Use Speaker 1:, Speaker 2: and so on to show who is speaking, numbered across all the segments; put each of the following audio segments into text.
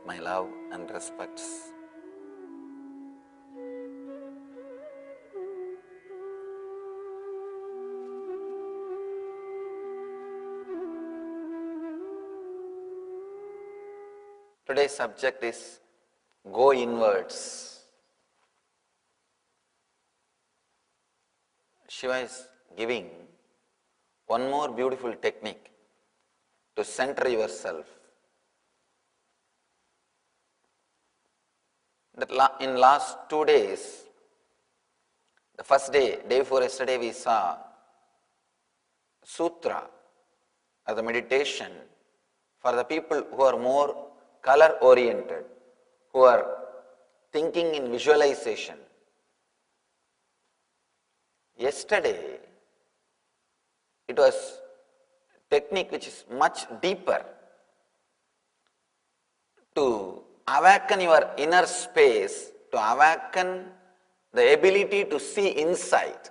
Speaker 1: my love and respects. Today's subject is go inwards. Shiva is giving one more beautiful technique to center yourself. In last 2 days, the first day before yesterday, we saw sutra as a meditation for the people who are more color oriented, who are thinking in visualization. Yesterday, it was technique which is much deeper to awaken your inner space, to awaken the ability to see inside.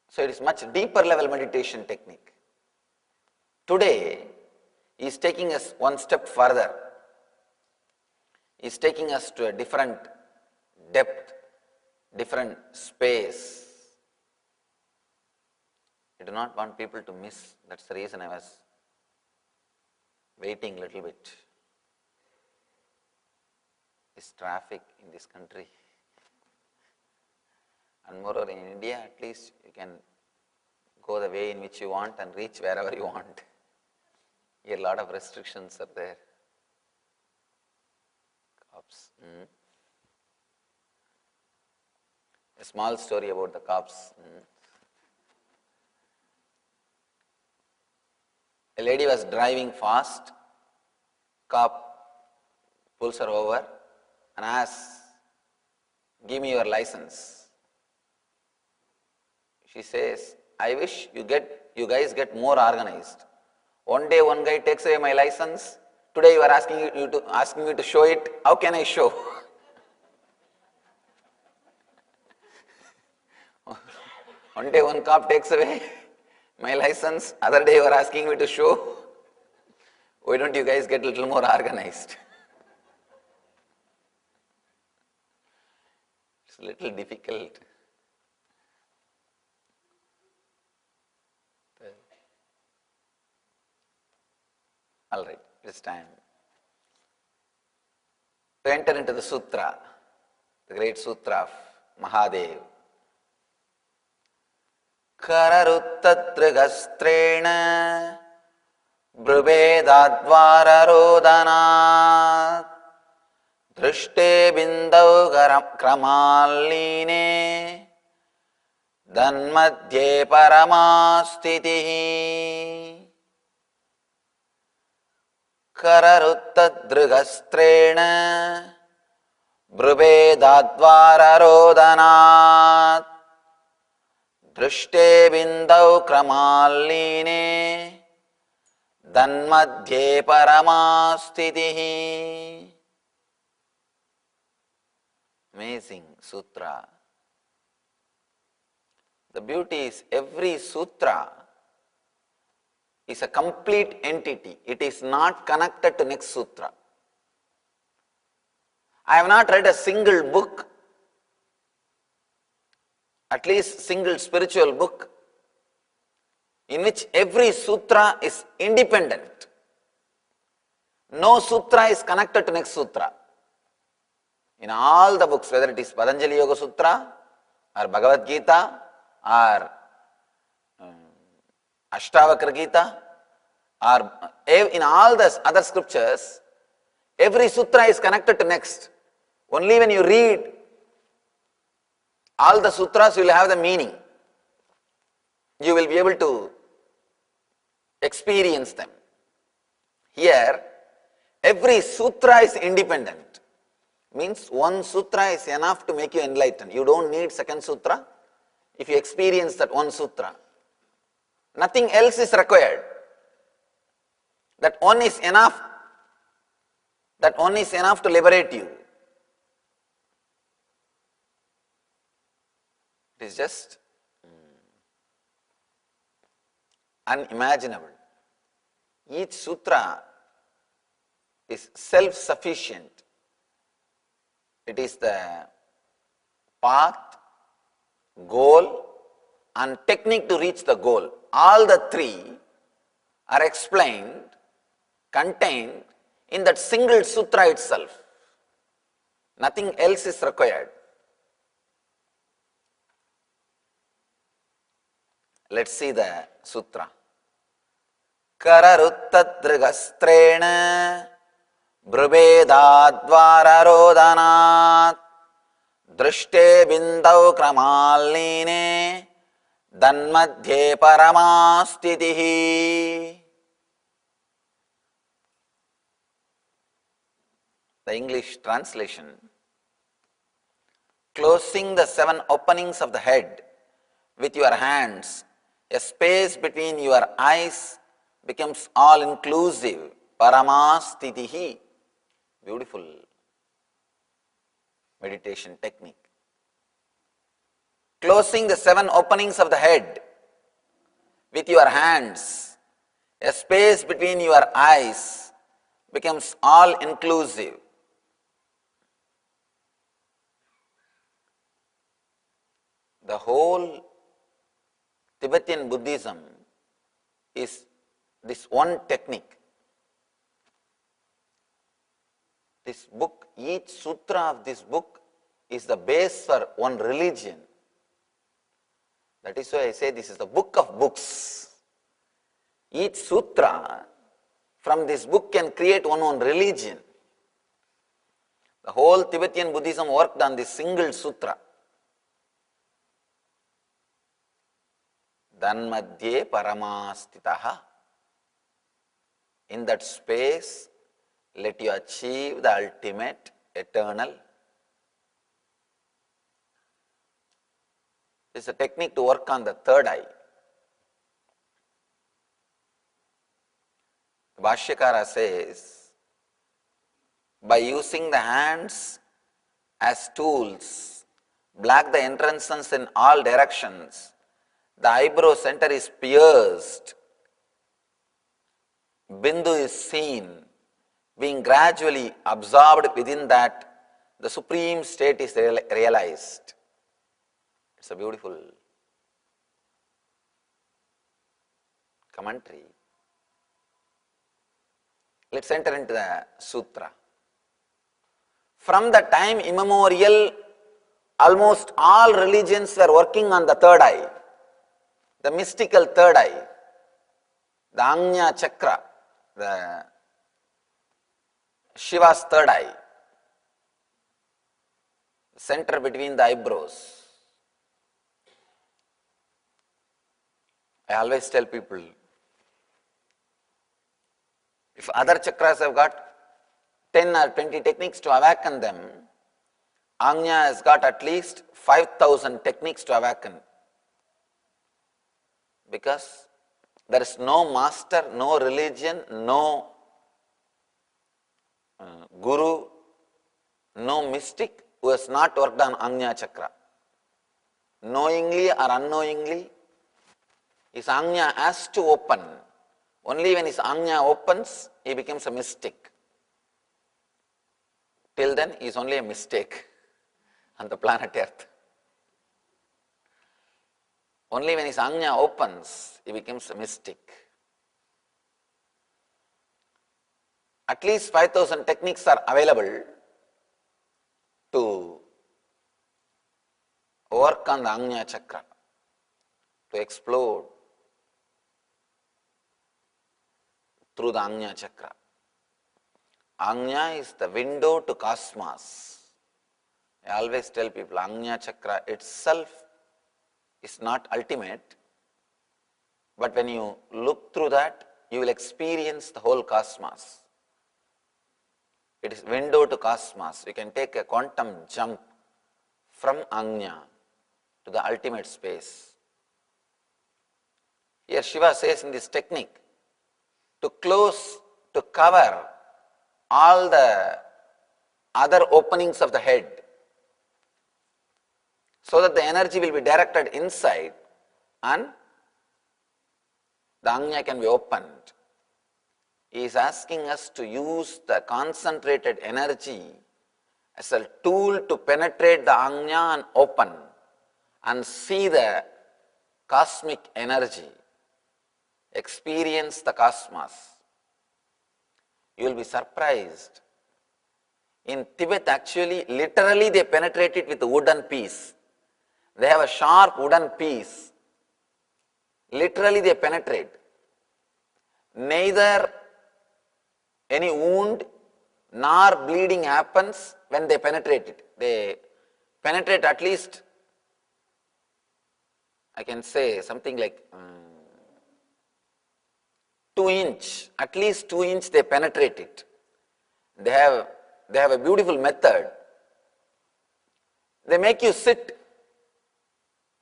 Speaker 1: So it is much deeper level meditation technique. Today, he is taking us one step further. He is taking us to a different depth, different space. I do not want people to miss. That's the reason I was waiting a little bit. This traffic in this country. And moreover, in India, at least you can go the way in which you want and reach wherever you want. Here a lot of restrictions are there. Cops. A small story about the cops. A lady was driving fast. Cop pulls her over and asks, "Give me your license." She says, "I wish you guys get more organized. One day one guy takes away my license. Today you are asking me to show it. How can I show?" One day one cop takes away my license. Other day you are asking me to show. Why don't you guys get a little more organized? It's a little difficult. All right, it's time to enter into the sutra, the great sutra of Mahadev. Kararuttattrigastrena brubedadvararodhanat drishte bindau kramaline danmadhye paramastitihi. Kararuttadrigastrena brubedadvararodhanat drishte bindau kramaline danmadhye paramastitihi. Amazing sutra. The beauty is every sutra is a complete entity. It is not connected to next sutra. I have not read a single book, at least single spiritual book, in which every sutra is independent. No sutra is connected to next sutra. In all the books, whether it is Patanjali Yoga Sutra or Bhagavad Gita or Ashtavakra Gita, or in all the other scriptures, every sutra is connected to next. Only when you read all the sutras, you will have the meaning. You will be able to experience them. Here, every sutra is independent. Means one sutra is enough to make you enlightened. You don't need second sutra if you experience that one sutra. Nothing else is required. That one is enough. That one is enough to liberate you. It is just unimaginable. Each sutra is self-sufficient. It is the path, goal, and technique to reach the goal. All the three are explained, contained in that single sutra itself. Nothing else is required. Let's see the sutra. Kararuttadrigastrena brubedadvararodhanat drishte bindau kramaline danmadhye paramastitihi. The English translation. Closing the 7 openings of the head with your hands, a space between your eyes becomes all-inclusive. Paramastitihi. Beautiful meditation technique. Closing the 7 openings of the head with your hands, a space between your eyes becomes all-inclusive. The whole Tibetan Buddhism is this one technique. This book, each sutra of this book is the base for one religion. That is why I say this is the book of books. Each sutra from this book can create one religion. The whole Tibetan Buddhism worked on this single sutra. Danmadhye paramastitaha. In that space, let you achieve the ultimate, eternal. This is a technique to work on the third eye. The Bhashyakara says, by using the hands as tools, block the entrances in all directions, the eyebrow center is pierced, Bindu is seen, being gradually absorbed within that, the supreme state is realized. It's a beautiful commentary. Let's enter into the sutra. From the time immemorial, almost all religions were working on the third eye. The mystical third eye, the Ajna chakra, the Shiva's third eye, center between the eyebrows. I always tell people, if other chakras have got 10 or 20 techniques to awaken them, Ajna has got at least 5,000 techniques to awaken. Because there is no master, no religion, no guru, no mystic who has not worked on Ajna chakra. Knowingly or unknowingly, his Ajna has to open. Only when his Ajna opens, he becomes a mystic. Till then, he is only a mistake on the planet Earth. Only when his Ajna opens, he becomes a mystic. At least 5,000 techniques are available to work on the Ajna chakra, to explode through the Ajna chakra. Ajna is the window to cosmos. I always tell people, Ajna chakra itself is not ultimate, but when you look through that, you will experience the whole cosmos. It is window to cosmos. You can take a quantum jump from Ajna to the ultimate space. Here Shiva says in this technique, to close, to cover all the other openings of the head, so that the energy will be directed inside and the Ajna can be opened. He is asking us to use the concentrated energy as a tool to penetrate the Ajna and open and see the cosmic energy, experience the cosmos. You will be surprised. In Tibet, actually, literally they penetrate it with a wooden piece. They have a sharp wooden piece. Literally they penetrate. Neither any wound nor bleeding happens when they penetrate it. They penetrate at least, I can say something like 2 inch, at least 2 inch they penetrate it. They have a beautiful method. They make you sit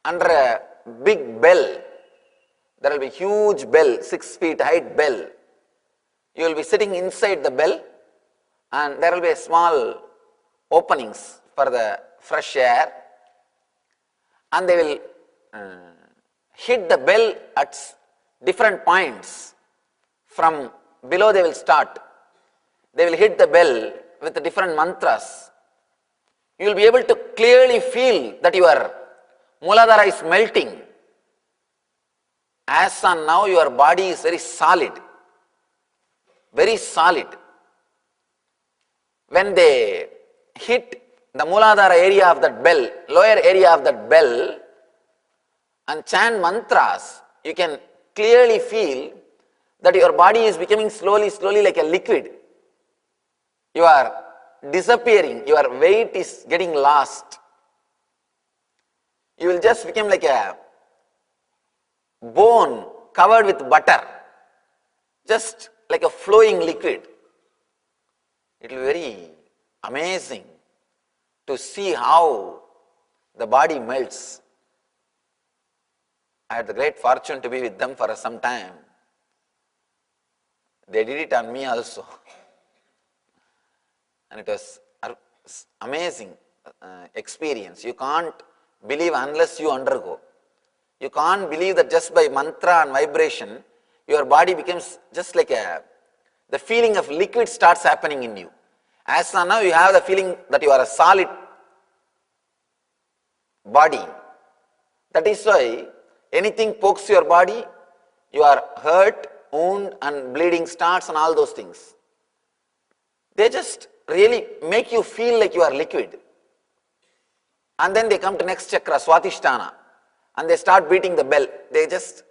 Speaker 1: under a big bell. There will be huge bell, 6 feet height bell. You will be sitting inside the bell and there will be small openings for the fresh air, and they will hit the bell at different points. From below they will start. They will hit the bell with different mantras. You will be able to clearly feel that your Muladhara is melting. As on now, your body is very solid. Very solid. When they hit the Muladhara area of that bell, lower area of that bell, and chant mantras, you can clearly feel that your body is becoming slowly like a liquid. You are disappearing, your weight is getting lost. You will just become like a bone covered with butter, just like a flowing liquid. It will be very amazing to see how the body melts. I had the great fortune to be with them for some time. They did it on me also. And it was amazing experience. You can't believe unless you undergo. You can't believe that just by mantra and vibration, your body becomes just like the feeling of liquid starts happening in you. As of now, you have the feeling that you are a solid body. That is why anything pokes your body, you are hurt, wound and bleeding starts and all those things. They just really make you feel like you are liquid. And then they come to next chakra, Swatisthana, and they start beating the bell. They just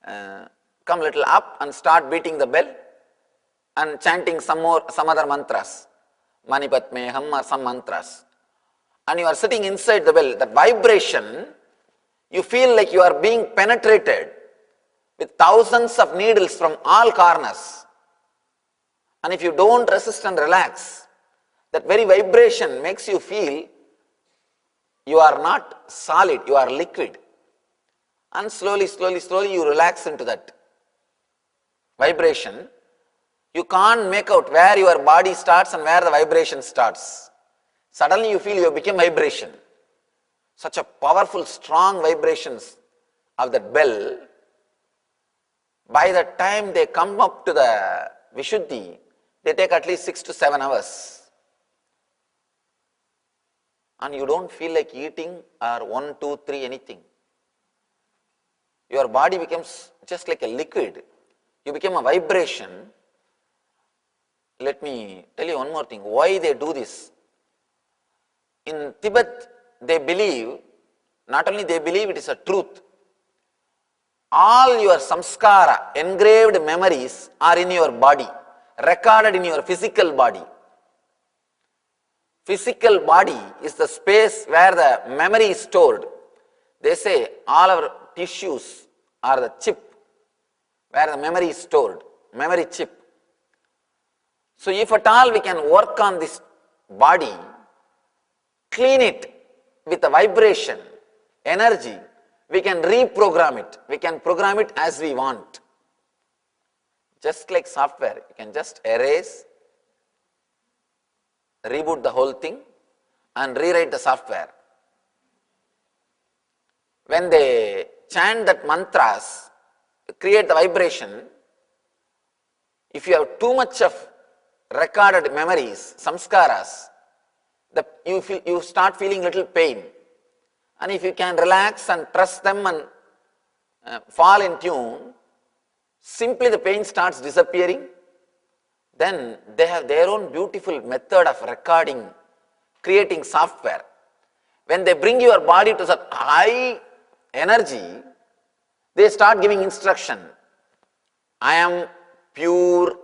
Speaker 1: come little up and start beating the bell and chanting some other mantras, Manipatmeham or some mantras. And you are sitting inside the bell. That vibration, you feel like you are being penetrated with thousands of needles from all corners. And if you don't resist and relax, that very vibration makes you feel you are not solid, you are liquid. And slowly you relax into that vibration. You can't make out where your body starts and where the vibration starts. Suddenly you feel you have become vibration. Such a powerful, strong vibrations of that bell. By the time they come up to the Vishuddhi, they take at least 6 to 7 hours. And you don't feel like eating or 1, 2, 3 anything. Your body becomes just like a liquid. You become a vibration. Let me tell you one more thing. Why they do this? In Tibet, they believe, not only they believe it is a truth, all your samskara, engraved memories are in your body, recorded in your physical body. Physical body is the space where the memory is stored. They say all our tissues are the chip where the memory is stored, memory chip. So if at all we can work on this body, clean it with a vibration, energy, we can reprogram it. We can program it as we want. Just like software, you can just erase, reboot the whole thing and rewrite the software. When they chant that mantras, create the vibration, If you have too much of recorded memories, samskaras, you start feeling little pain. And if you can relax and trust them and fall in tune, simply the pain starts disappearing. Then they have their own beautiful method of recording, creating software. When they bring your body to such high energy, they start giving instruction. I am pure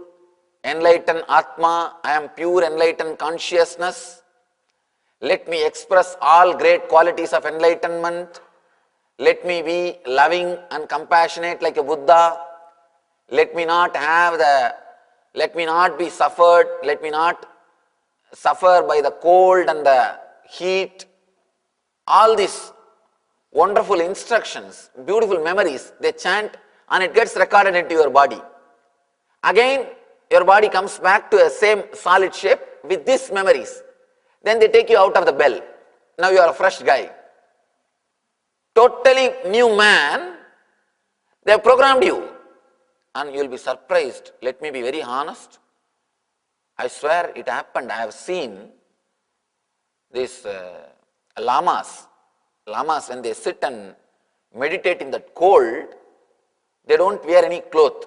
Speaker 1: enlightened Atma, I am pure enlightened consciousness. Let me express all great qualities of enlightenment. Let me be loving and compassionate like a Buddha. Let me not be suffered, let me not suffer by the cold and the heat. All these wonderful instructions, beautiful memories, they chant and it gets recorded into your body. Again, your body comes back to a same solid shape with these memories. Then they take you out of the bell. Now you are a fresh guy. Totally new man. They have programmed you. And you will be surprised. Let me be very honest. I swear it happened. I have seen these lamas. Lamas, when they sit and meditate in that cold, they don't wear any cloth.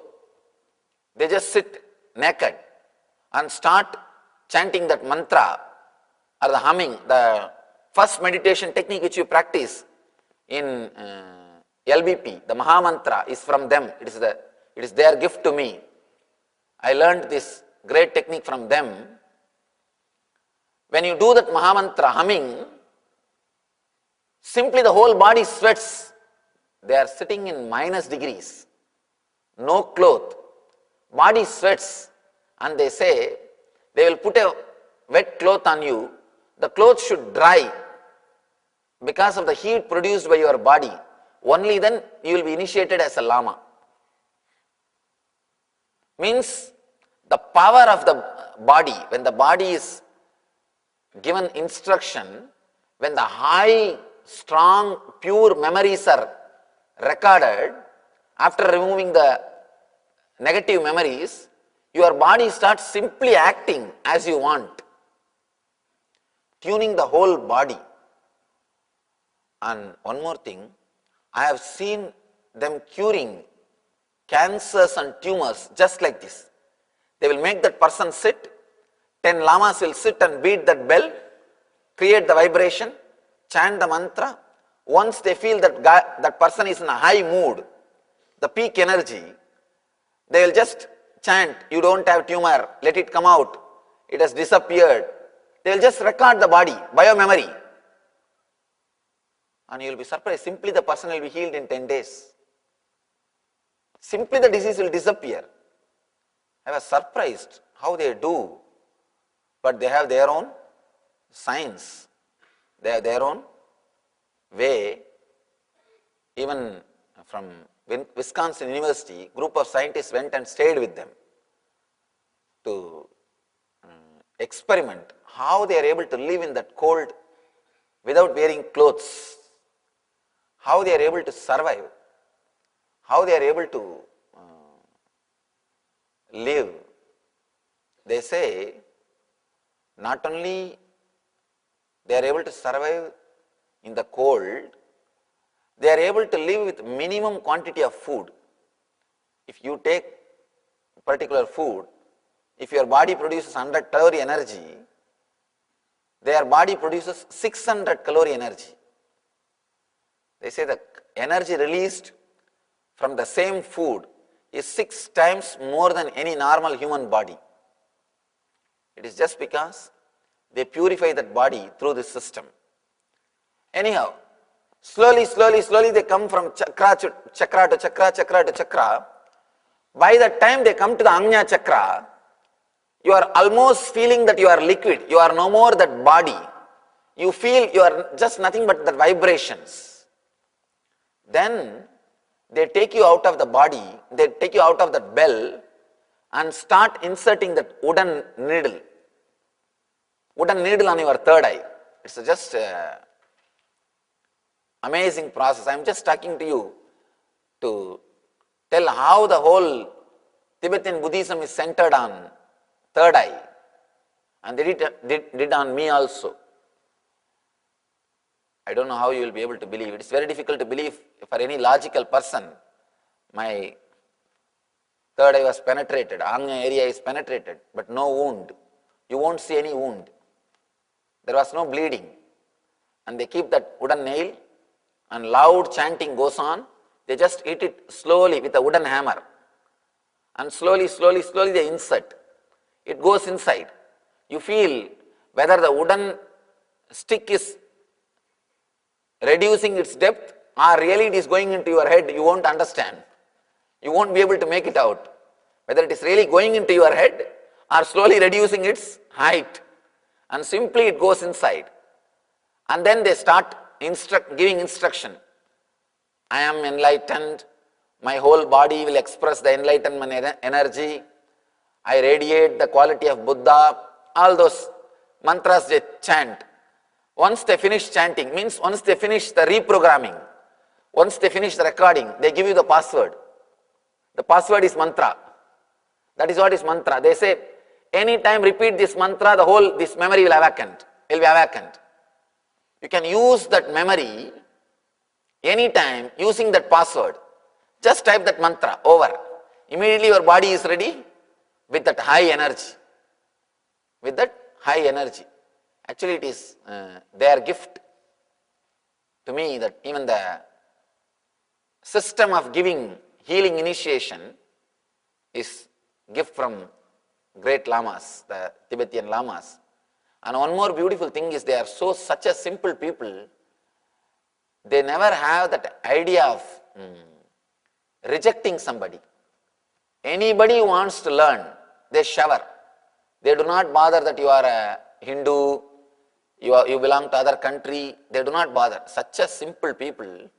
Speaker 1: They just sit naked and start chanting that mantra or the humming, the first meditation technique which you practice in LBP, the Maha Mantra is from them. It is their gift to me. I learned this great technique from them. When you do that Maha Mantra humming, simply the whole body sweats. They are sitting in minus degrees, no cloth, body sweats, and they say they will put a wet cloth on you. The clothes should dry because of the heat produced by your body. Only then you will be initiated as a Lama. Means the power of the body, when the body is given instruction, when the high, strong, pure memories are recorded, after removing the negative memories, your body starts simply acting as you want, tuning the whole body. And one more thing, I have seen them curing cancers and tumors just like this. They will make that person sit, 10 lamas will sit and beat that bell, create the vibration, chant the mantra. Once they feel that person is in a high mood, the peak energy, they will just chant, you don't have tumor, let it come out, it has disappeared. They will just record the body, bio-memory. And you will be surprised, simply the person will be healed in 10 days. Simply the disease will disappear. I was surprised how they do, but they have their own science, they have their own way. Even from Wisconsin University, group of scientists went and stayed with them to experiment how they are able to live in that cold without wearing clothes, how they are able to survive, how they are able to live. They say not only they are able to survive in the cold, they are able to live with minimum quantity of food. If you take particular food, if your body produces 100 calorie energy, their body produces 600 calorie energy. They say the energy released from the same food is 6 times more than any normal human body. It is just because they purify that body through this system. Anyhow, slowly they come from chakra to chakra to chakra, chakra to chakra. By the time they come to the Agnya chakra, you are almost feeling that you are liquid. You are no more that body. You feel you are just nothing but the vibrations. Then they take you out of the body, they take you out of that bell and start inserting that wooden needle on your third eye. It's just amazing process. I am just talking to you to tell how the whole Tibetan Buddhism is centered on third eye, and they did on me also. I don't know how you will be able to believe. It is very difficult to believe for any logical person. My third eye was penetrated, Anga area is penetrated, but no wound. You won't see any wound. There was no bleeding. And they keep that wooden nail and loud chanting goes on. They just hit it slowly with a wooden hammer. And slowly they insert. It goes inside. You feel whether the wooden stick is reducing its depth or really it is going into your head, you won't understand. You won't be able to make it out. Whether it is really going into your head or slowly reducing its height. And simply it goes inside. And then they start giving instruction. I am enlightened. My whole body will express the enlightenment energy. I radiate the quality of Buddha. All those mantras they chant. Once they finish chanting, means once they finish the reprogramming, once they finish the recording, they give you the password. The password is mantra. That is what is mantra. They say, anytime repeat this mantra, this memory will be awakened. You can use that memory anytime using that password. Just type that mantra over. Immediately your body is ready with that high energy. With that high energy. Actually it is their gift to me that even the system of giving healing initiation is gift from great lamas, the Tibetan lamas. And one more beautiful thing is they are such a simple people, they never have that idea of rejecting somebody. Anybody who wants to learn, they shower. They do not bother that you are a Hindu, you belong to other country. They do not bother. Such a simple people,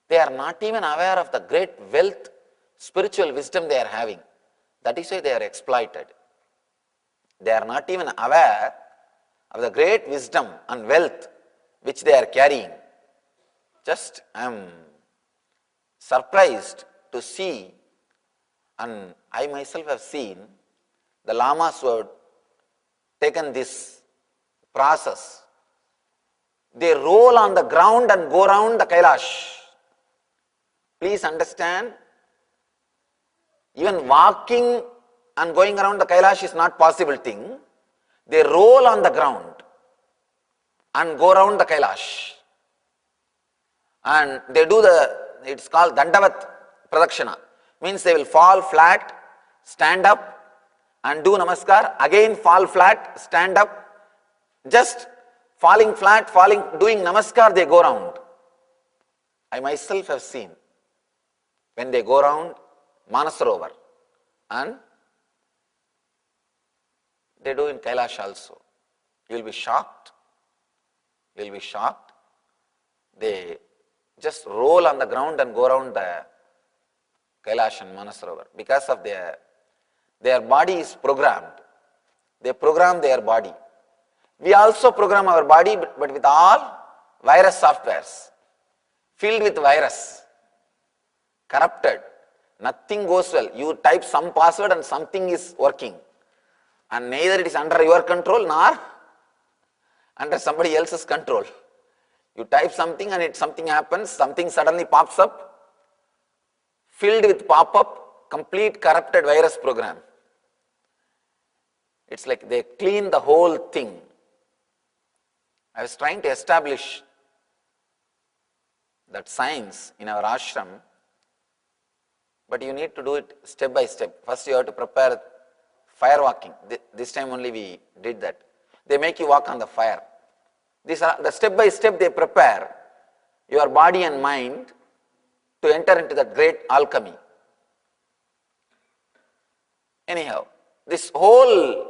Speaker 1: they are not even aware of the great wealth, spiritual wisdom they are having. That is why they are exploited. They are not even aware of the great wisdom and wealth which they are carrying. Just I am surprised to see, and I myself have seen, the lamas who have taken this process. They roll on the ground and go around the Kailash. Please understand, even walking and going around the Kailash is not possible thing. They roll on the ground and go around the Kailash. And they do it's called Dandavat Pradakshina. Means they will fall flat, stand up and do Namaskar, again fall flat, stand up. Just falling flat, doing Namaskar, they go around. I myself have seen when they go around Manasarovar, and they do in Kailash also. You will be shocked. You will be shocked. They just roll on the ground and go around the Kailash and Manasarovar because of their body is programmed. They program their body. We also program our body, but with all virus softwares, filled with virus, corrupted. Nothing goes well. You type some password and something is working. And neither it is under your control nor under somebody else's control. You type something and something happens, something suddenly pops up, filled with pop-up, complete corrupted virus program. It's like they clean the whole thing. I was trying to establish that science in our ashram, but you need to do it step by step. First you have to prepare fire walking. This time only we did that. They make you walk on the fire. These are the step by step they prepare your body and mind to enter into that great alchemy. Anyhow, this whole,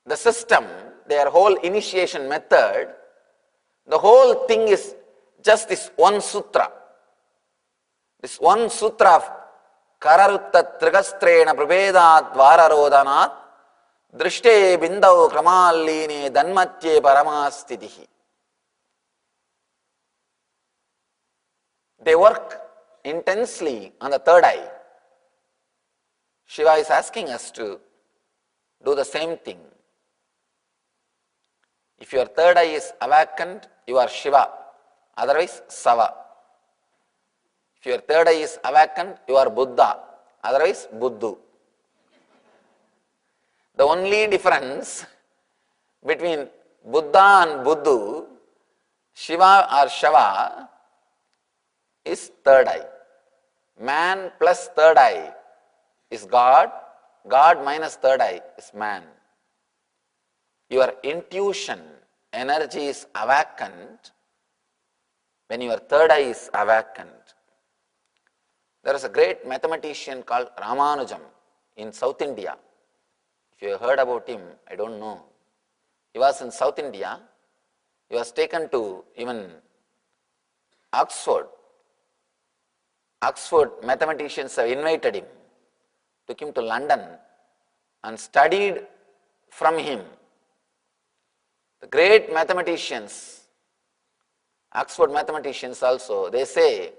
Speaker 1: the system, their whole initiation method, the whole thing is just this one sutra. This one sutra of Kararutta Trigastrena Prabhedat Vararodhanat Drishte Bindau Kramalline Danmatye Paramastitihi. They work intensely on the third eye. Shiva is asking us to do the same thing. If your third eye is awakened, you are Shiva, otherwise Sava. If your third eye is awakened, you are Buddha, otherwise Buddhu. The only difference between Buddha and Buddhu, Shiva or Shava, is third eye. Man plus third eye is God, God minus third eye is man. Your intuition energy is awakened when your third eye is awakened. There is a great mathematician called Ramanujam in South India. If you have heard about him, I don't know. He was in South India. He was taken to even Oxford. Oxford mathematicians have invited him, took him to London and studied from him. The great mathematicians, Oxford mathematicians also, they say,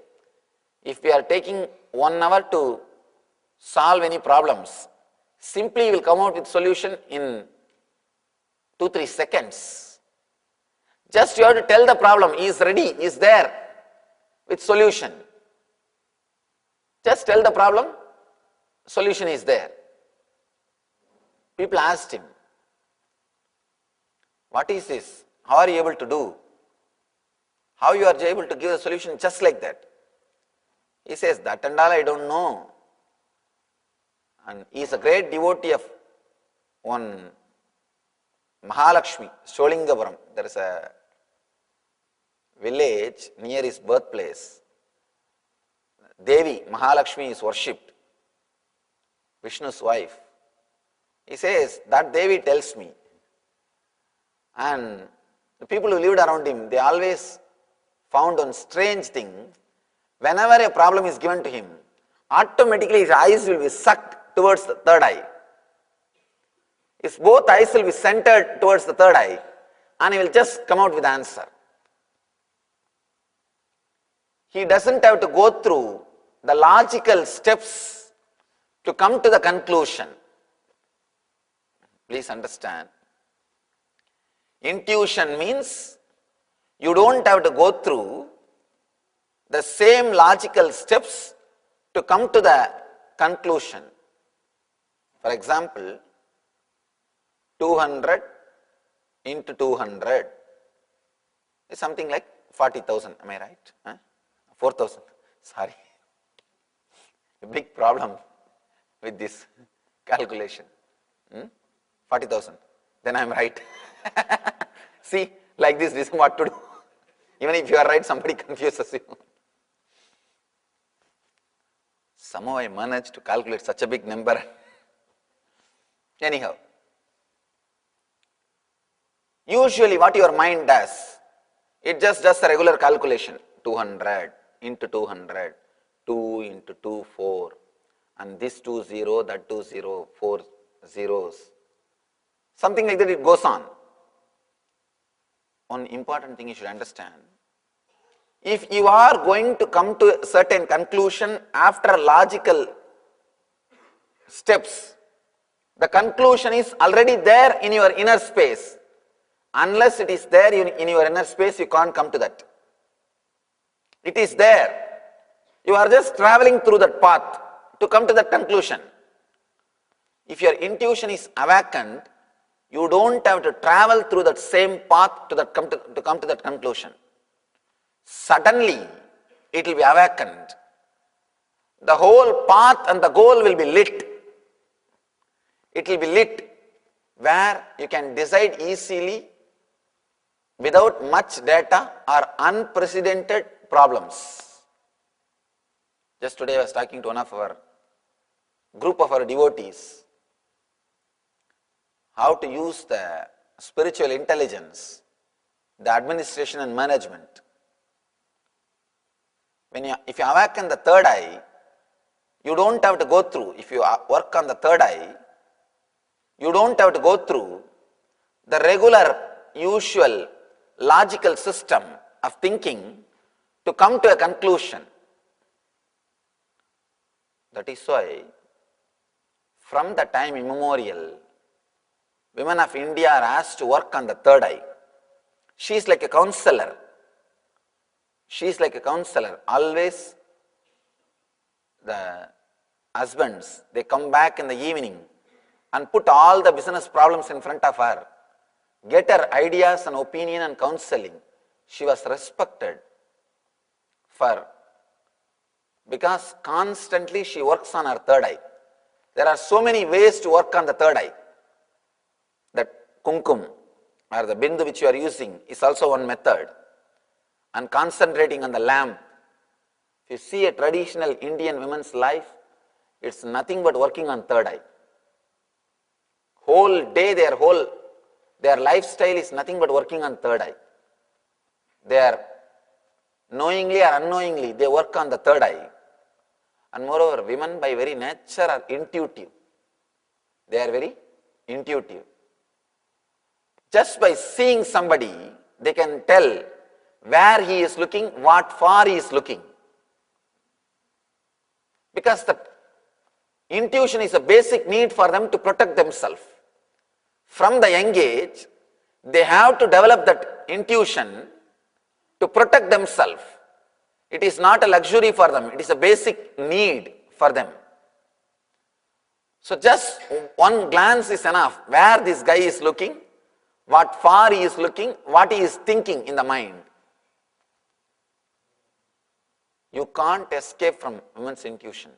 Speaker 1: if we are taking 1 hour to solve any problems, simply will come out with solution in 2-3 seconds. Just you have to tell the problem, he is ready, he is there with solution. Just tell the problem, solution is there. People asked him, what is this? How are you able to do? How you are able to give a solution just like that? He says, that and all I don't know. And he is a great devotee of one Mahalakshmi, Sholingapuram. There is a village near his birthplace. Devi, Mahalakshmi is worshipped, Vishnu's wife. He says, that Devi tells me. And the people who lived around him, they always found one strange thing. Whenever a problem is given to him, automatically his eyes will be sucked towards the third eye. His both eyes will be centered towards the third eye and he will just come out with the answer. He doesn't have to go through the logical steps to come to the conclusion. Please understand. Intuition means you don't have to go through the same logical steps to come to the conclusion. For example, 200 into 200 is something like 40,000. Am I right? 4,000. Sorry. A big problem with this calculation. 40,000. Then I am right. See, like this is what to do. Even if you are right, somebody confuses you. Somehow I managed to calculate such a big number. Anyhow, usually what your mind does, it just does a regular calculation. 200 into 200, 2 into 2, 4. And this 2, 0, that 2, 0, 4 zeros. Something like that, it goes on. One important thing you should understand. If you are going to come to a certain conclusion after logical steps, the conclusion is already there in your inner space. Unless it is there in your inner space, you can't come to that. It is there. You are just traveling through that path to come to that conclusion. If your intuition is awakened, you don't have to travel through that same path to come to that conclusion. Suddenly, it will be awakened. The whole path and the goal will be lit. It will be lit where you can decide easily without much data or unprecedented problems. Just today I was talking to one of our group of our devotees how to use the spiritual intelligence, the administration and management. If you awaken the third eye, you don't have to go through, if you work on the third eye, you don't have to go through the regular, usual, logical system of thinking to come to a conclusion. That is why From the time immemorial, women of India are asked to work on the third eye. She is like a counselor. She is like a counselor. Always the husbands, they come back in the evening and put all the business problems in front of her. Get her ideas and opinion and counseling. She was respected because constantly she works on her third eye. There are so many ways to work on the third eye. That kumkum or the bindu which you are using is also one method. And concentrating on the lamp. If you see a traditional Indian woman's life, it's nothing but working on third eye. Whole day their lifestyle is nothing but working on third eye. They are knowingly or unknowingly, they work on the third eye. And moreover, women by very nature are intuitive. They are very intuitive. Just by seeing somebody, they can tell where he is looking, what far he is looking. Because the intuition is a basic need for them to protect themselves. From the young age, they have to develop that intuition to protect themselves. It is not a luxury for them, it is a basic need for them. So just one glance is enough, where this guy is looking, what far he is looking, what he is thinking in the mind. You can't escape from women's intuition.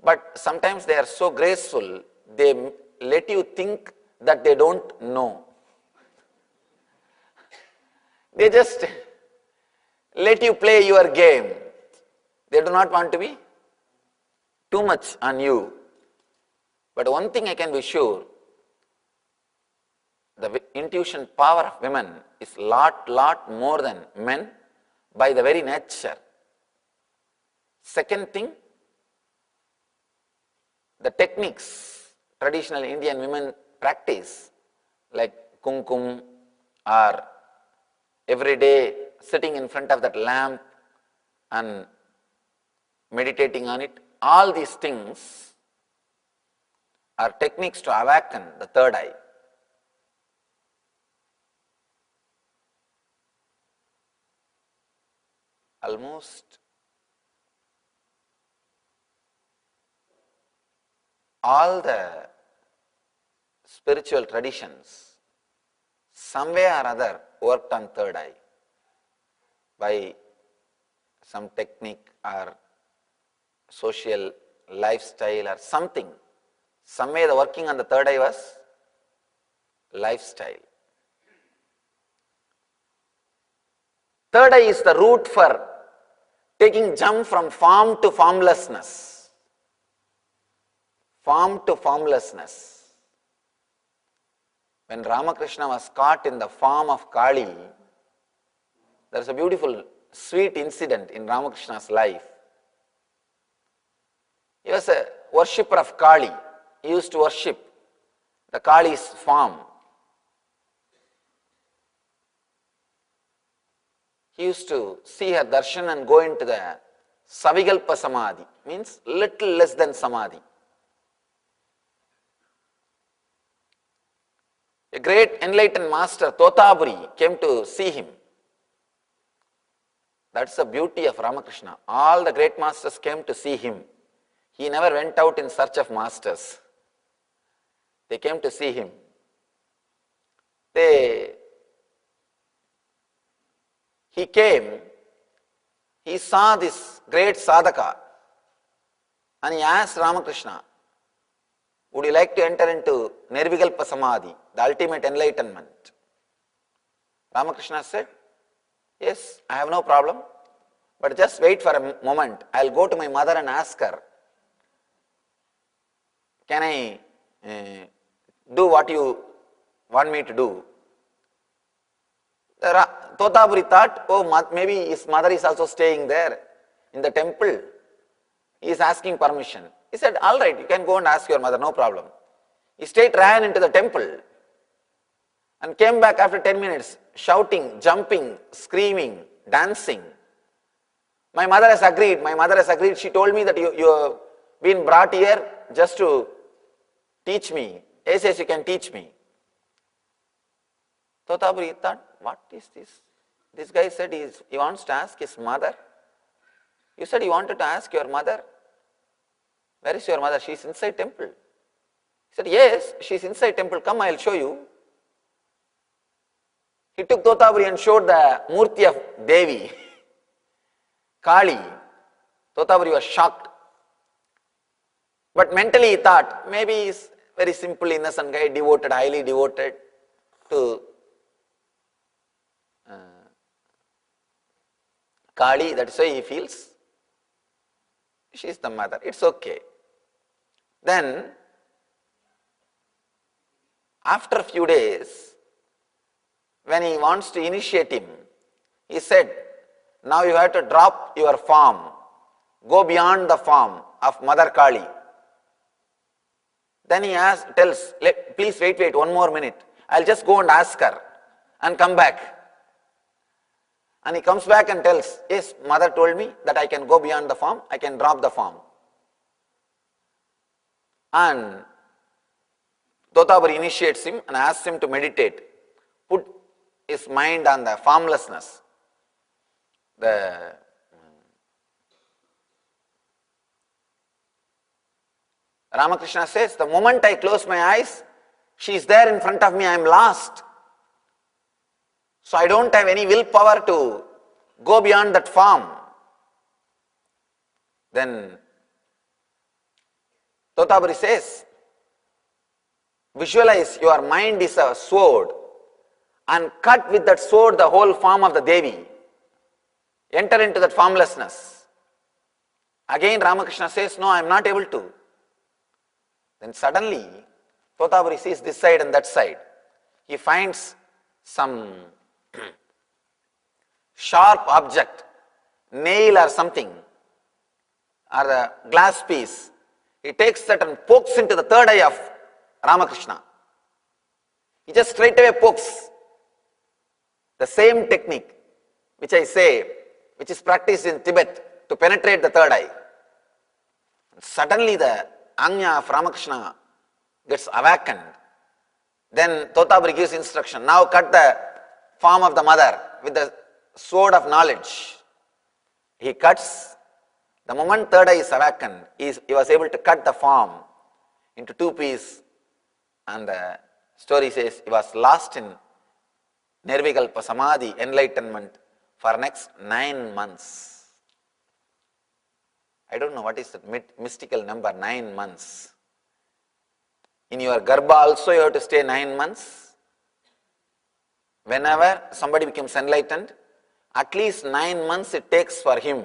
Speaker 1: But sometimes they are so graceful, they let you think that they don't know. They just let you play your game. They do not want to be too much on you. But one thing I can be sure, the intuition power of women is lot more than men by the very nature. Second thing, the techniques traditional Indian women practice, like kumkum or every day sitting in front of that lamp and meditating on it, all these things are techniques to awaken the third eye. Almost all the spiritual traditions, some way or other, worked on third eye by some technique or social lifestyle or something. Some way the working on the third eye was lifestyle. Third eye is the route for taking jump from form to formlessness. Form to formlessness. When Ramakrishna was caught in the form of Kali, there is a beautiful, sweet incident in Ramakrishna's life. He was a worshipper of Kali. He used to worship the Kali's form. He used to see her darshan and go into the Savikalpa Samadhi, means little less than Samadhi. A great enlightened master, Totaburi, came to see him. That's the beauty of Ramakrishna. All the great masters came to see him. He never went out in search of masters. They came to see him. He came, he saw this great sadhaka, and he asked Ramakrishna, would you like to enter into Nirvikalpa Samadhi, the ultimate enlightenment? Ramakrishna said, yes, I have no problem, but just wait for a moment. I'll go to my mother and ask her, can I do what you want me to do? Totaburi thought, oh, maybe his mother is also staying there in the temple. He is asking permission. He said, all right, you can go and ask your mother, no problem. He straight ran into the temple and came back after 10 minutes, shouting, jumping, screaming, dancing. My mother has agreed. She told me that been brought here just to teach me. Yes, you can teach me. Totaburi thought, what is this? This guy said he wants to ask his mother. You said you wanted to ask your mother. Where is your mother? She is inside temple. He said, yes, she is inside temple. Come, I will show you. He took Totaburi and showed the Murti of Devi, Kali. Totaburi was shocked. But mentally he thought, maybe he is very simple, innocent guy, devoted, highly devoted to Kali. That is why he feels she is the mother. It's okay. Then, after a few days, when he wants to initiate him, he said, now you have to drop your form, go beyond the form of Mother Kali. Then he tells, please wait 1 more minute. I'll just go and ask her and come back. And he comes back and tells, yes, mother told me that I can go beyond the form, I can drop the form. And Totaburi initiates him and asks him to meditate, put his mind on the formlessness. Ramakrishna says, the moment I close my eyes, she is there in front of me, I am lost. So I don't have any willpower to go beyond that form. Then Totaburi says, visualize your mind is a sword and cut with that sword the whole form of the Devi. Enter into that formlessness. Again Ramakrishna says, no, I am not able to. Then suddenly Totaburi sees this side and that side. He finds some sharp object, nail or something, or a glass piece. He takes that and pokes into the third eye of Ramakrishna. He just straight away pokes. The same technique which I say, which is practiced in Tibet to penetrate the third eye. Suddenly the Anya of Ramakrishna gets awakened. Then Totaburi gives instruction, now cut the form of the mother with the sword of knowledge. He cuts. The moment third eye is awakened, he was able to cut the form into 2 pieces. And the story says he was lost in Nirvikalpa Samadhi, enlightenment, for next 9 months. I don't know what is that mystical number, 9 months. In your Garbha also you have to stay 9 months. Whenever somebody becomes enlightened, at least 9 months it takes for him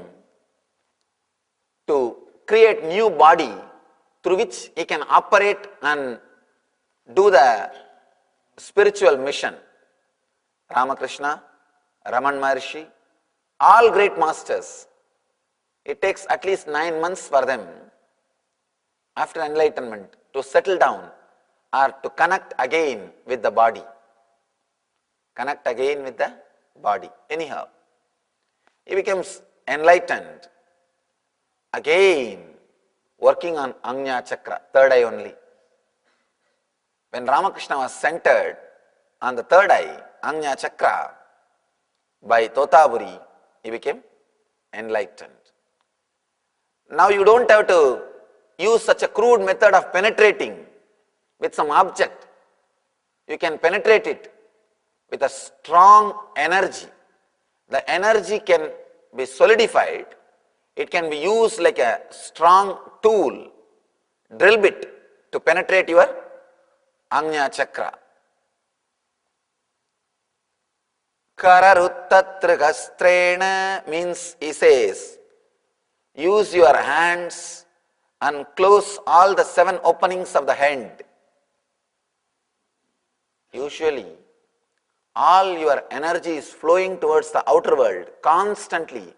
Speaker 1: to create new body through which he can operate and do the spiritual mission. Ramakrishna, Raman Maharshi, all great masters, it takes at least 9 months for them after enlightenment to settle down or to connect again with the body. Connect again with the body. Anyhow, he becomes enlightened, again working on Anya Chakra, third eye only. When Ramakrishna was centered on the third eye, Anya Chakra, by Totaburi, he became enlightened. Now you don't have to use such a crude method of penetrating with some object. You can penetrate it with a strong energy. The energy can be solidified. It can be used like a strong tool, drill bit, to penetrate your Anya Chakra. Kararuttatrigastrena means, he says, use your hands and close all the 7 openings of the hand. Usually, all your energy is flowing towards the outer world constantly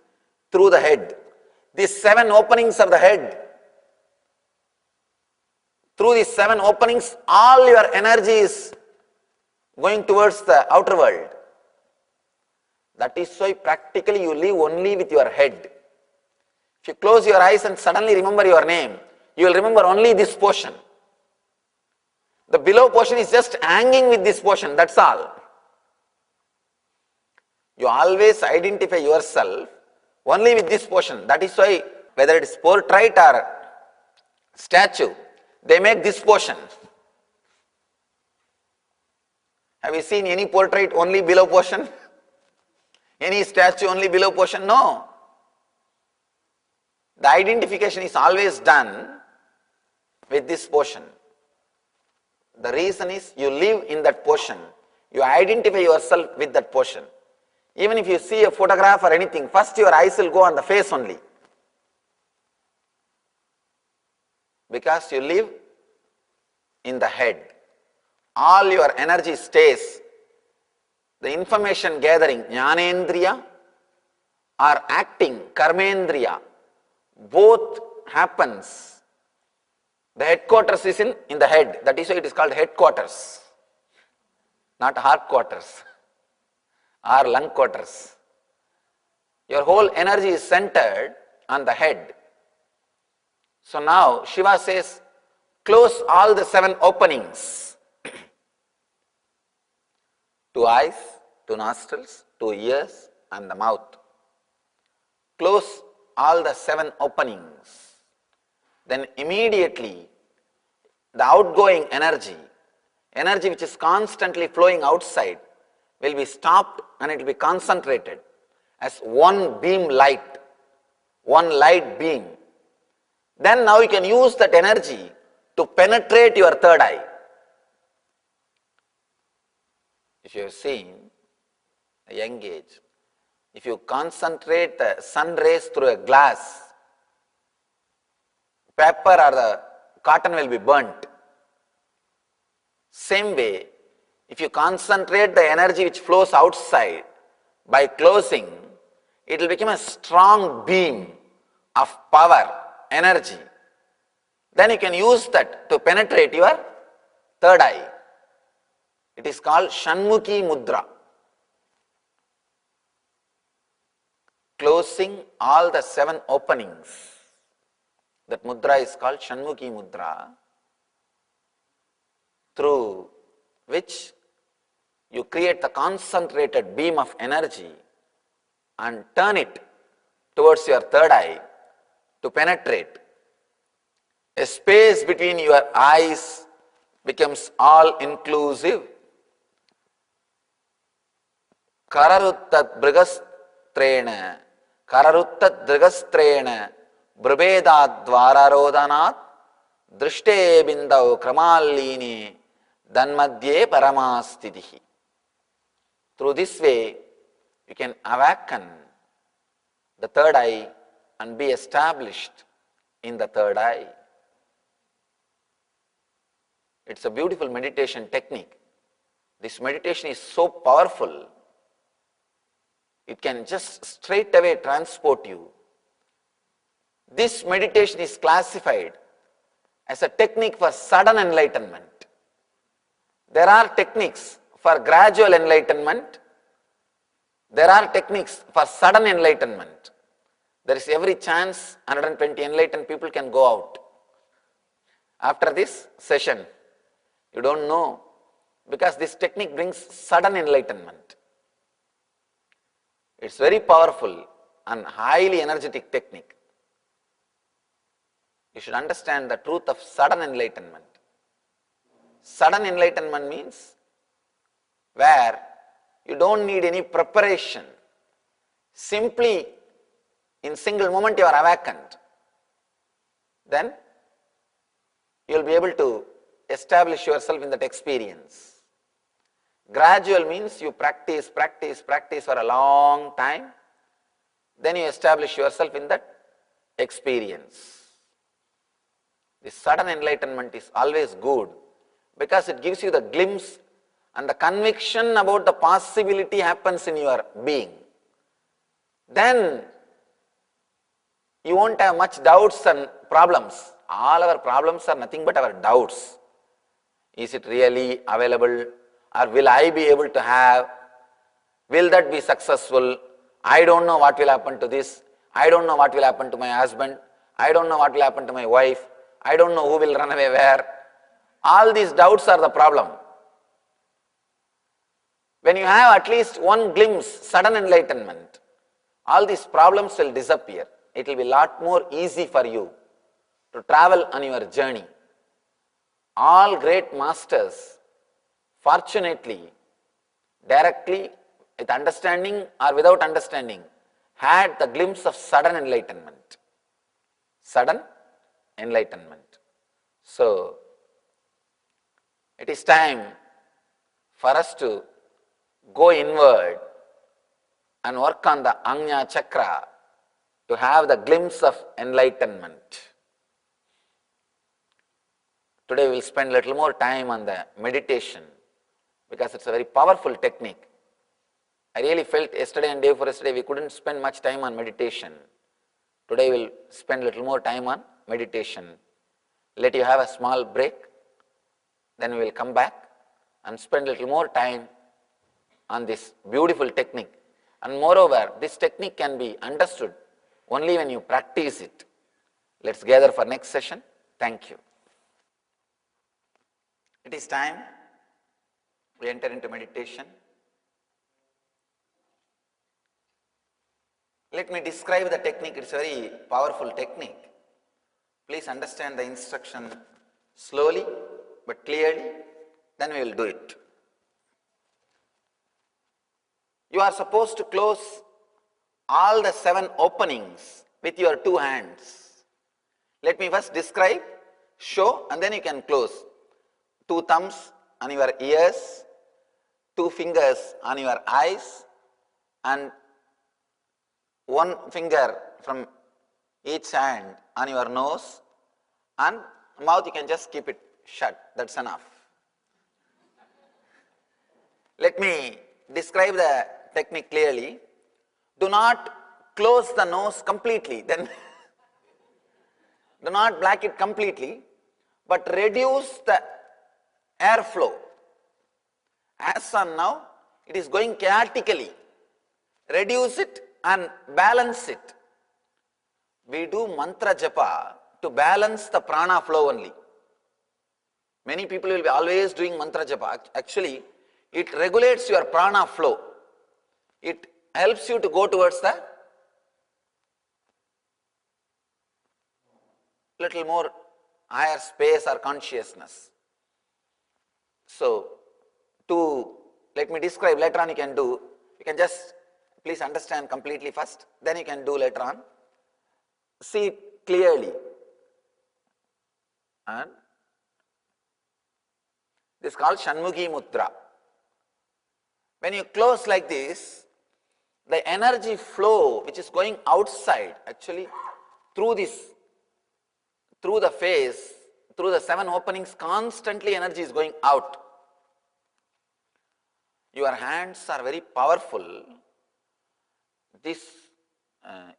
Speaker 1: through the head. These 7 openings of the head, through these 7 openings, all your energy is going towards the outer world. That is why practically you live only with your head. If you close your eyes and suddenly remember your name, you will remember only this portion. The below portion is just hanging with this portion, that's all. You always identify yourself only with this portion. That is why whether it is portrait or statue, they make this portion. Have you seen any portrait only below portion? Any statue only below portion? No. The identification is always done with this portion. The reason is you live in that portion. You identify yourself with that portion. Even if you see a photograph or anything, first your eyes will go on the face only. Because you live in the head. All your energy stays. The information gathering, jnanendriya or acting, karmendriya, both happens. The headquarters is in the head. That is why it is called headquarters, not heart quarters or lung quarters. Your whole energy is centered on the head. So now Shiva says, close all the 7 openings. 2 eyes, 2 nostrils, 2 ears and the mouth. Close all the 7 openings. Then immediately the outgoing energy which is constantly flowing outside, will be stopped and it will be concentrated as one beam light, one light beam. Then now you can use that energy to penetrate your third eye. If you have seen a young age, if you concentrate the sun rays through a glass, paper or the cotton will be burnt. Same way, if you concentrate the energy which flows outside by closing, it will become a strong beam of power, energy. Then you can use that to penetrate your third eye. It is called Shanmukhi Mudra. Closing all the 7 openings. That mudra is called Shanmukhi Mudra, through which you create the concentrated beam of energy and turn it towards your third eye to penetrate. A space between your eyes becomes all inclusive. Kararuttat brigastrena, kararuttat brigastrena, brubedad dvararodhanat, drishte bindau kramalini, danmadye paramastitihi. Through this way, you can awaken the third eye and be established in the third eye. It's a beautiful meditation technique. This meditation is so powerful, it can just straight away transport you. This meditation is classified as a technique for sudden enlightenment. There are techniques for gradual enlightenment. There are techniques for sudden enlightenment. There is every chance 120 enlightened people can go out. After this session, you don't know, because this technique brings sudden enlightenment. It's very powerful and highly energetic technique. You should understand the truth of sudden enlightenment. Sudden enlightenment means where you don't need any preparation. Simply in single moment you are awakened. Then you will be able to establish yourself in that experience. Gradual means you practice for a long time. Then you establish yourself in that experience. This sudden enlightenment is always good because it gives you the glimpse and the conviction about the possibility happens in your being. Then you won't have much doubts and problems. All our problems are nothing but our doubts. Is it really available? Or will I be able to have? Will that be successful? I don't know what will happen to this. I don't know what will happen to my husband. I don't know what will happen to my wife. I don't know who will run away where. All these doubts are the problem. When you have at least one glimpse, sudden enlightenment, all these problems will disappear. It will be a lot more easy for you to travel on your journey. All great masters, fortunately, directly, with understanding or without understanding, had the glimpse of sudden enlightenment. Sudden enlightenment. So, it is time for us to go inward and work on the Ajna Chakra to have the glimpse of enlightenment. Today we will spend a little more time on the meditation because it's a very powerful technique. I really felt yesterday and day before yesterday we couldn't spend much time on meditation. Today we will spend a little more time on meditation. Let you have a small break, then we will come back and spend a little more time on this beautiful technique. And moreover, this technique can be understood only when you practice it. Let's gather for next session. Thank you. It is time we enter into meditation. Let me describe the technique. It's a very powerful technique. Please understand the instruction slowly but clearly, then we will do it. You are supposed to close all the 7 openings with your 2 hands. Let me first describe, show, and then you can close. 2 thumbs on your ears, 2 fingers on your eyes, and 1 finger from each hand on your nose, and mouth you can just keep it shut. That's enough. Let me describe the technique clearly. Do not close the nose completely, then do not block it completely, but reduce the airflow. As on now, it is going chaotically. Reduce it and balance it. We do mantra japa to balance the prana flow only. Many people will be always doing mantra japa. Actually, it regulates your prana flow. It helps you to go towards the little more higher space or consciousness. So, let me describe, later on you can do, you can just please understand completely first, then you can do later on. See it clearly. And this is called Shanmukhi Mudra. When you close like this, the energy flow which is going outside, actually through the face, through the 7 openings, constantly energy is going out. Your hands are very powerful. These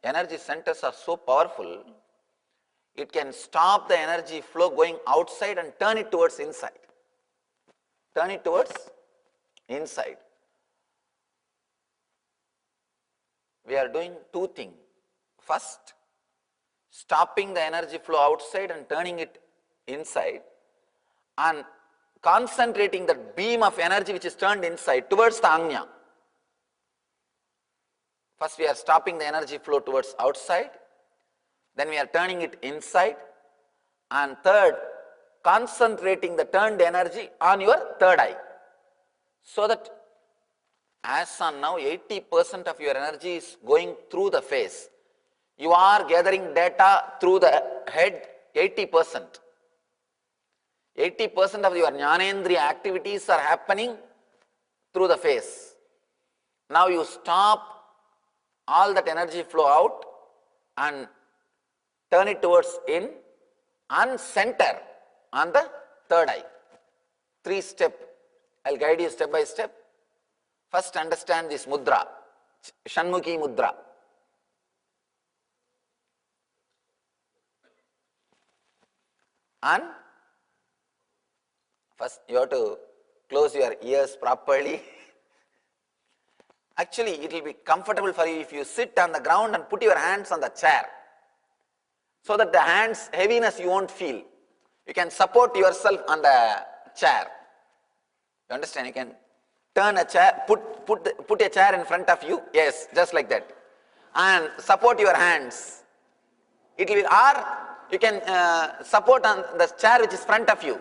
Speaker 1: energy centers are so powerful, it can stop the energy flow going outside and turn it towards inside. Turn it towards inside. We are doing 2 things. First, stopping the energy flow outside and turning it inside, and concentrating that beam of energy which is turned inside towards the Ajna. First we are stopping the energy flow towards outside, then we are turning it inside, and third, concentrating the turned energy on your third eye. So that as on now 80% of your energy is going through the face. You are gathering data through the head 80%. 80% of your Jnanendriya activities are happening through the face. Now you stop all that energy flow out and turn it towards in and center on the third eye. 3 steps. I will guide you step by step. First understand this mudra, Shanmukhi Mudra. And first you have to close your ears properly. Actually, it will be comfortable for you if you sit on the ground and put your hands on the chair, so that the hands heaviness you won't feel. You can support yourself on the chair. You understand? You can turn a chair, put a chair in front of you. Yes, just like that. And support your hands. It will, or you can support on the chair which is front of you.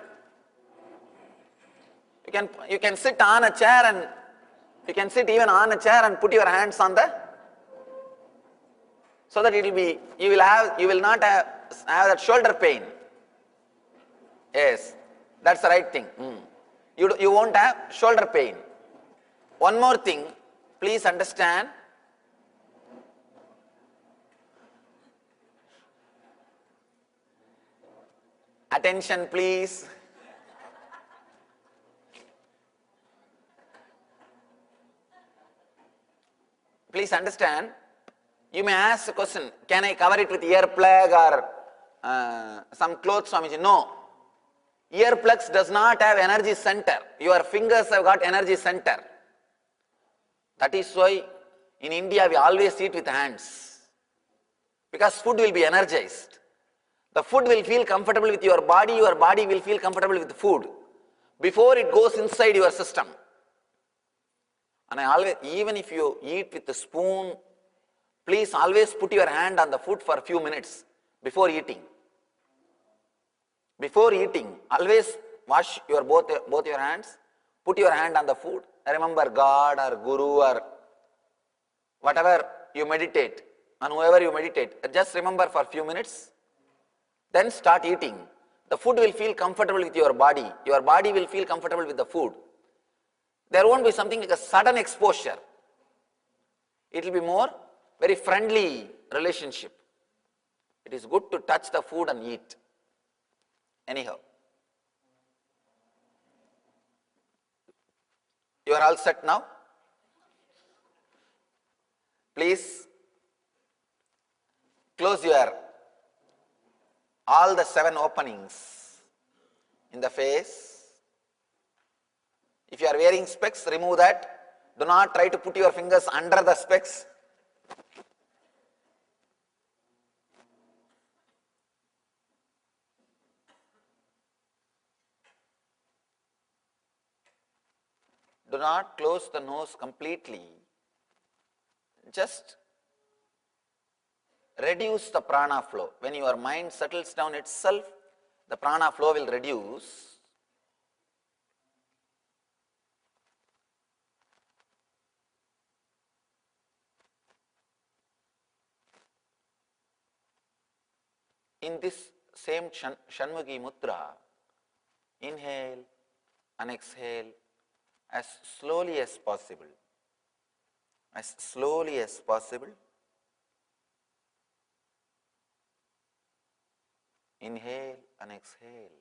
Speaker 1: You can sit on a chair, and you can sit even on a chair and put your hands on the, so that it will be, you will not have that shoulder pain. Yes, that's the right thing. You won't have shoulder pain. One more thing, please understand. Attention, please. Please understand. You may ask the question, can I cover it with earplug or some clothes, Swamiji? No. Earplugs does not have energy center. Your fingers have got energy center. That is why in India we always eat with hands. Because food will be energized. The food will feel comfortable with your body will feel comfortable with the food before it goes inside your system. And I always, even if you eat with a spoon, please always put your hand on the food for a few minutes before eating. Before eating, always wash your both your hands, put your hand on the food. Remember God or Guru or whatever you meditate, and whoever you meditate, just remember for a few minutes, then start eating. The food will feel comfortable with your body will feel comfortable with the food. There won't be something like a sudden exposure. It will be more very friendly relationship. It is good to touch the food and eat. Anyhow, you are all set now? Please close your all the 7 openings in the face. If you are wearing specs, remove that. Do not try to put your fingers under the specs. Do not close the nose completely. Just reduce the prana flow. When your mind settles down itself, the prana flow will reduce. In this same Shanmughi Mudra, inhale and exhale as slowly as possible. As slowly as possible. Inhale and exhale.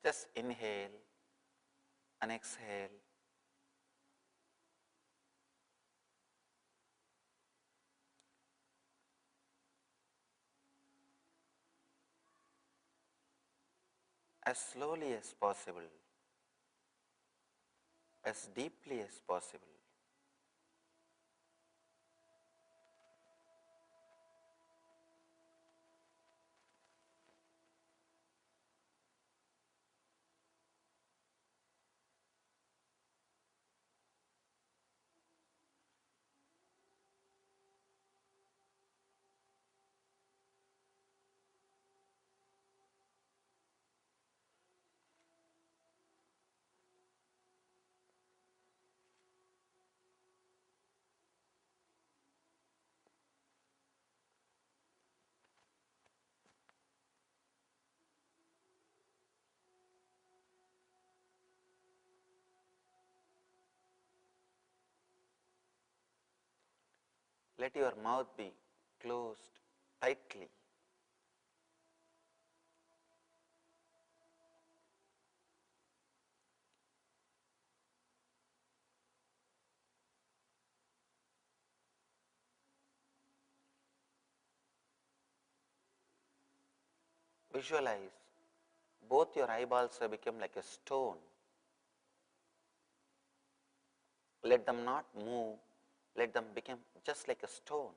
Speaker 1: Just inhale and exhale. As slowly as possible, as deeply as possible. Let your mouth be closed tightly. Visualize both your eyeballs have become like a stone. Let them not move, let them become just like a stone.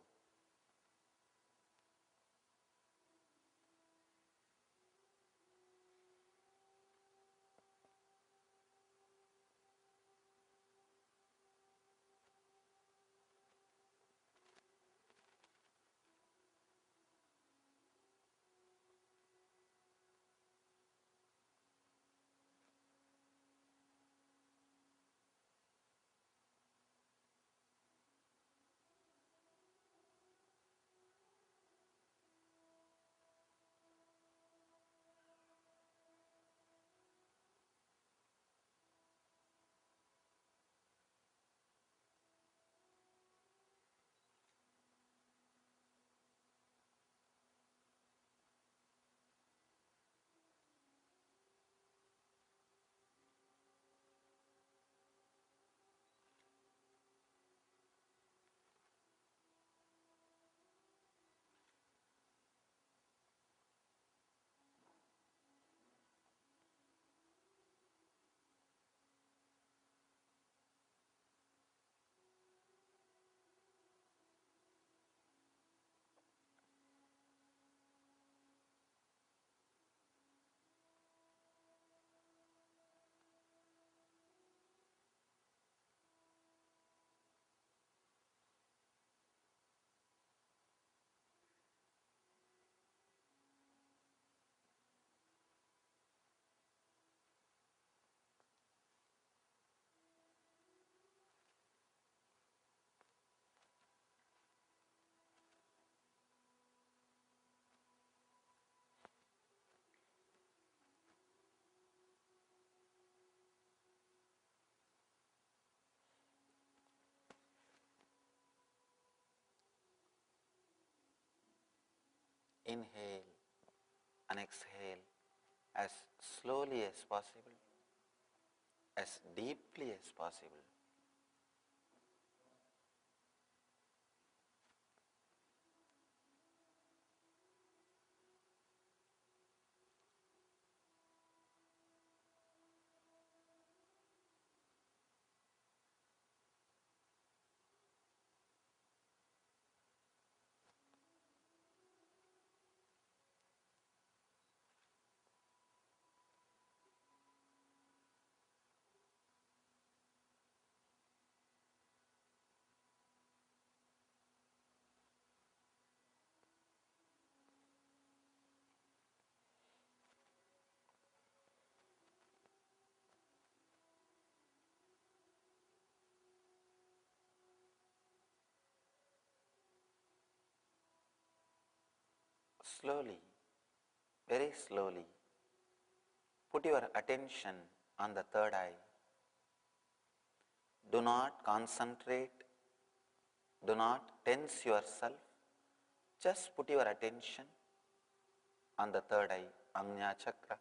Speaker 1: Inhale and exhale as slowly as possible, as deeply as possible. Slowly, very slowly, put your attention on the third eye. Do not concentrate, do not tense yourself. Just put your attention on the third eye, Ajna Chakra.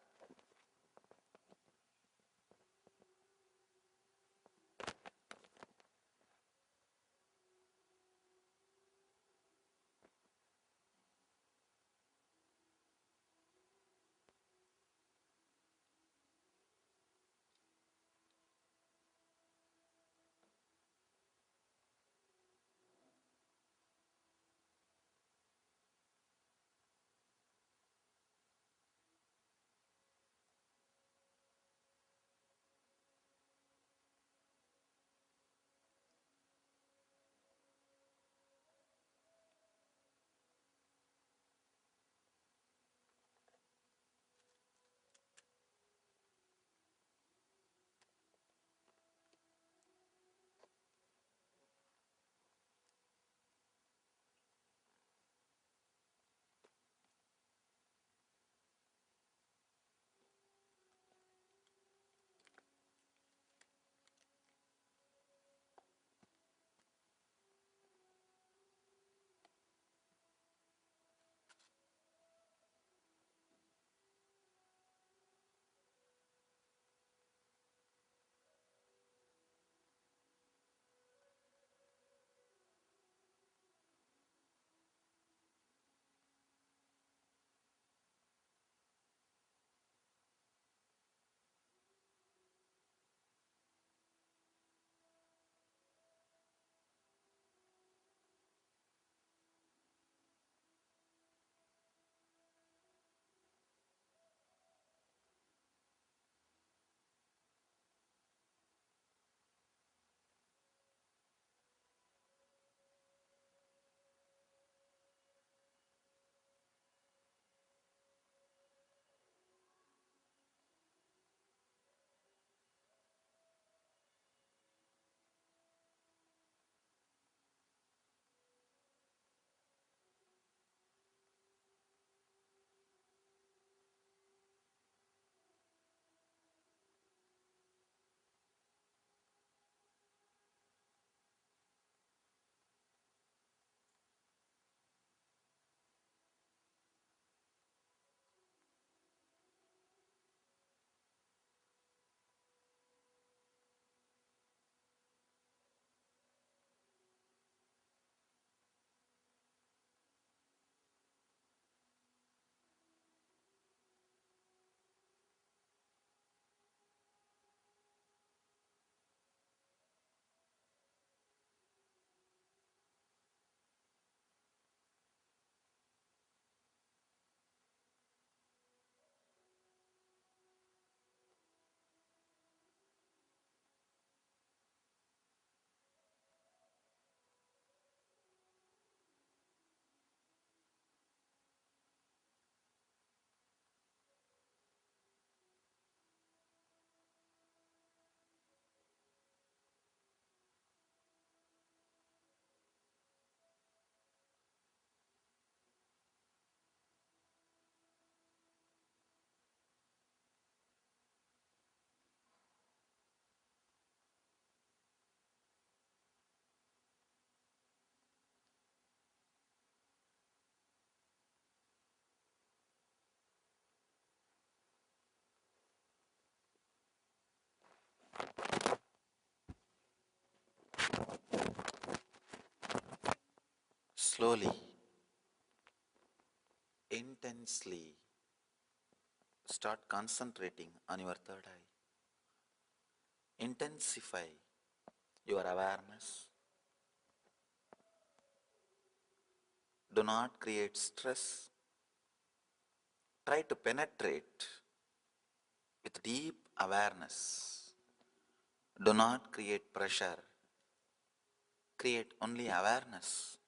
Speaker 1: slowly, intensely start concentrating on your third eye. Intensify your awareness. Do not create stress. Try to penetrate with deep awareness. Do not create pressure. Create only awareness.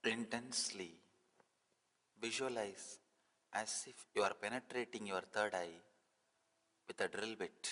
Speaker 1: Intensely visualize as if you are penetrating your third eye with a drill bit.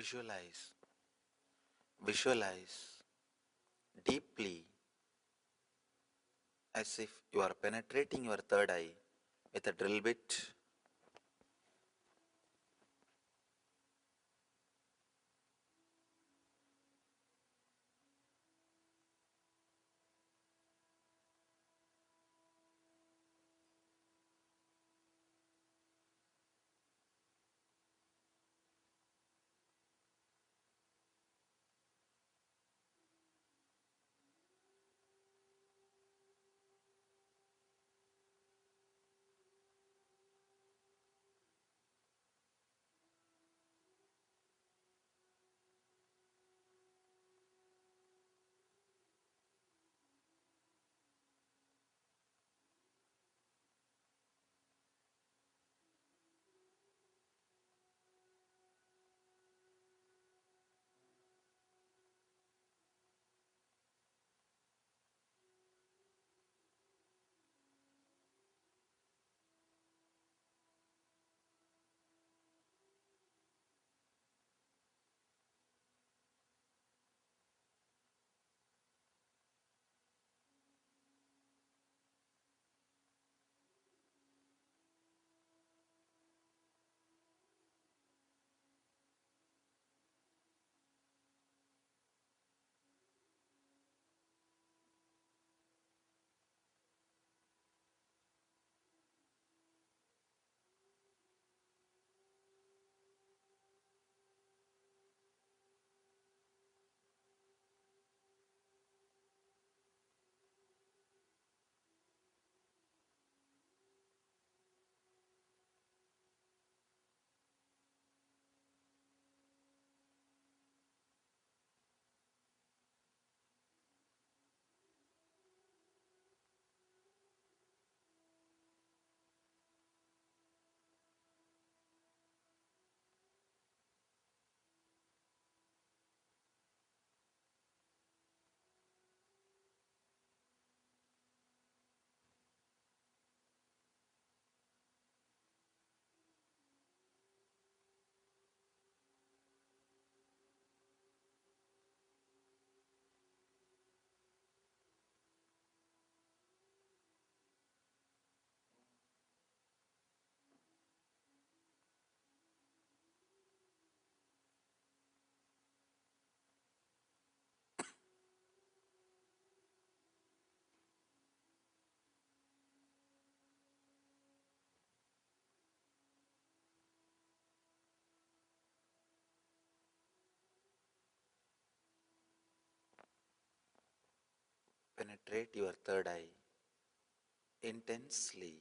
Speaker 1: Visualize, visualize deeply as if you are penetrating your third eye with a drill bit. Penetrate your third eye intensely.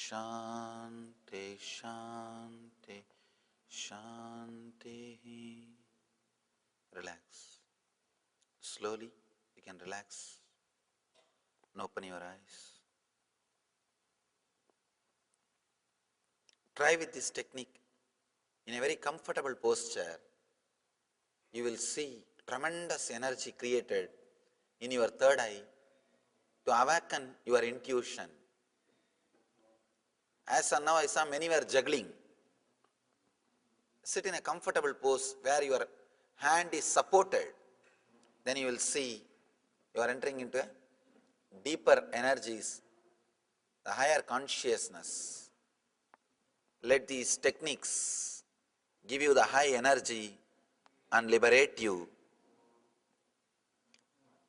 Speaker 1: Shanti, Shanti, Shanti. Relax. Slowly, you can relax and open your eyes. Try with this technique in a very comfortable posture. You will see tremendous energy created in your third eye to awaken your intuition. As of now, I saw many were juggling. Sit in a comfortable pose where your hand is supported. Then you will see you are entering into a deeper energies, the higher consciousness. Let these techniques give you the high energy and liberate you.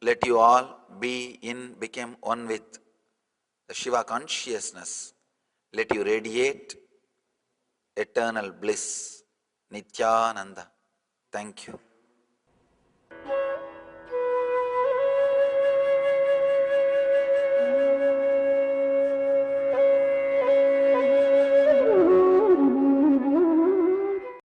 Speaker 1: Let you all become one with the Shiva consciousness. Let you radiate eternal bliss. Nithyananda. Thank you.